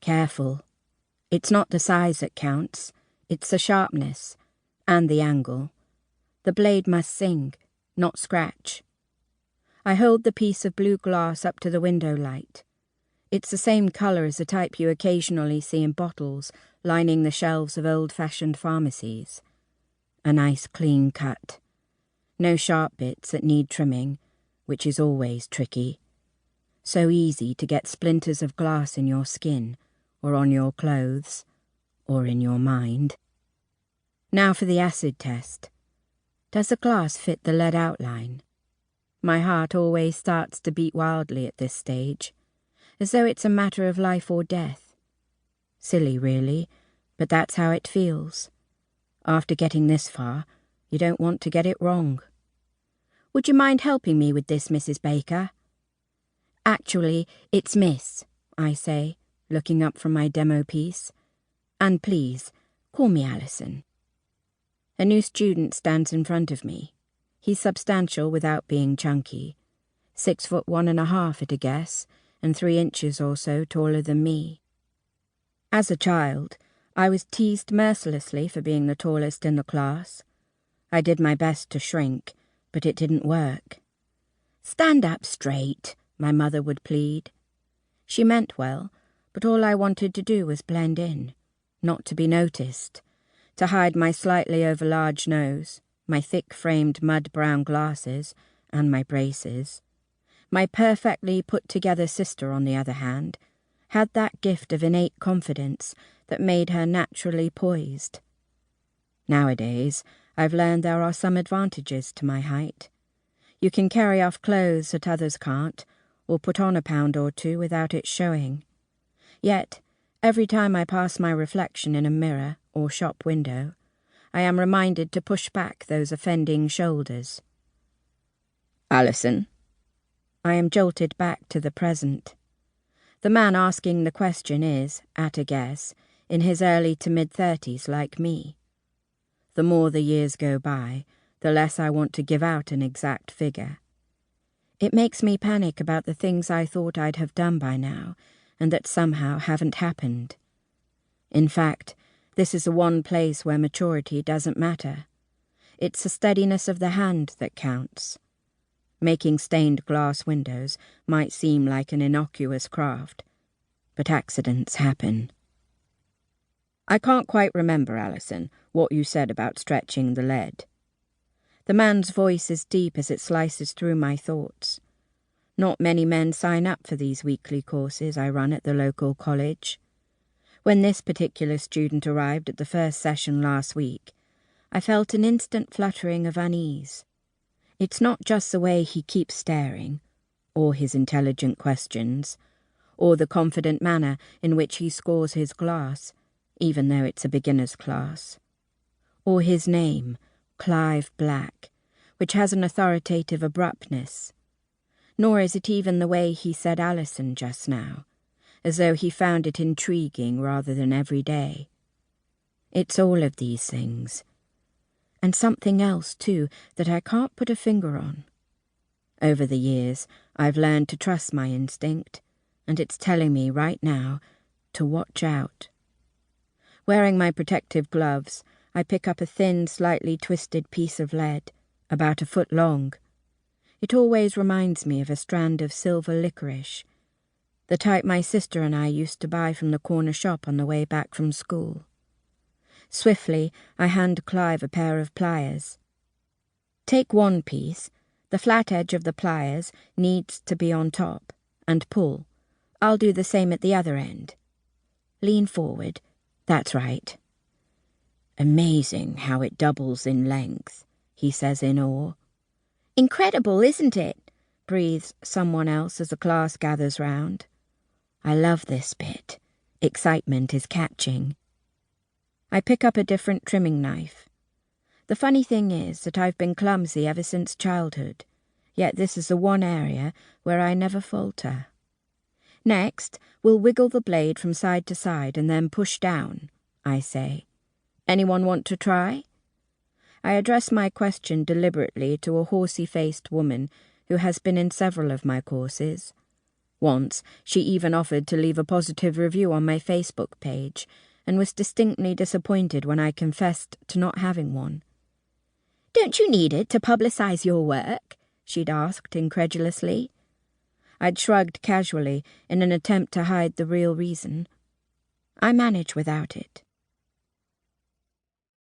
Careful. It's not the size that counts, it's the sharpness, and the angle. The blade must sing, not scratch. I hold the piece of blue glass up to the window light. It's the same colour as the type you occasionally see in bottles lining the shelves of old-fashioned pharmacies. A nice clean cut. No sharp bits that need trimming, which is always tricky. So easy to get splinters of glass in your skin, or on your clothes, or in your mind. Now for the acid test. Does the glass fit the lead outline? My heart always starts to beat wildly at this stage, as though it's a matter of life or death. Silly, really, but that's how it feels. After getting this far, you don't want to get it wrong. Would you mind helping me with this, Mrs. Baker? Actually, it's Miss, I say, looking up from my demo piece. And please, call me Alison. A new student stands in front of me. He's substantial without being chunky. 6'1.5" at a guess, and 3 inches or so taller than me. As a child, I was teased mercilessly for being the tallest in the class. I did my best to shrink, but it didn't work. "Stand up straight," my mother would plead. She meant well, but all I wanted to do was blend in, not to be noticed, to hide my slightly overlarge nose, my thick-framed mud-brown glasses, and my braces. My perfectly put-together sister, on the other hand, had that gift of innate confidence that made her naturally poised. Nowadays, I've learned there are some advantages to my height. You can carry off clothes that others can't, or put on a pound or two without it showing. Yet, every time I pass my reflection in a mirror or shop window, I am reminded to push back those offending shoulders. "Alison?" I am jolted back to the present. The man asking the question is, at a guess, in his early to mid-30s like me. The more the years go by, the less I want to give out an exact figure. It makes me panic about the things I thought I'd have done by now, and that somehow haven't happened. In fact, this is the one place where maturity doesn't matter. It's the steadiness of the hand that counts. Making stained glass windows might seem like an innocuous craft, but accidents happen. "I can't quite remember, Alison, what you said about stretching the lead." The man's voice is deep as it slices through my thoughts. Not many men sign up for these weekly courses I run at the local college. When this particular student arrived at the first session last week, I felt an instant fluttering of unease. It's not just the way he keeps staring, or his intelligent questions, or the confident manner in which he scores his glass, even though it's a beginner's class, or his name, Clive Black, which has an authoritative abruptness. Nor is it even the way he said Alison just now, as though he found it intriguing rather than everyday. It's all of these things. And something else, too, that I can't put a finger on. Over the years, I've learned to trust my instinct, and it's telling me right now to watch out. Wearing my protective gloves, I pick up a thin, slightly twisted piece of lead, about a foot long. It always reminds me of a strand of silver licorice, the type my sister and I used to buy from the corner shop on the way back from school. Swiftly, I hand Clive a pair of pliers. "Take one piece. The flat edge of the pliers needs to be on top, and pull. I'll do the same at the other end. Lean forward. That's right." "Amazing how it doubles in length," he says in awe. "Incredible, isn't it?" breathes someone else as the class gathers round. I love this bit. Excitement is catching. I pick up a different trimming knife. The funny thing is that I've been clumsy ever since childhood, yet this is the one area where I never falter. "Next, we'll wiggle the blade from side to side and then push down," I say. "Anyone want to try?" I address my question deliberately to a horsey-faced woman who has been in several of my courses. Once, she even offered to leave a positive review on my Facebook page, and was distinctly disappointed when I confessed to not having one. "Don't you need it to publicise your work?" she'd asked incredulously. I'd shrugged casually in an attempt to hide the real reason. I manage without it.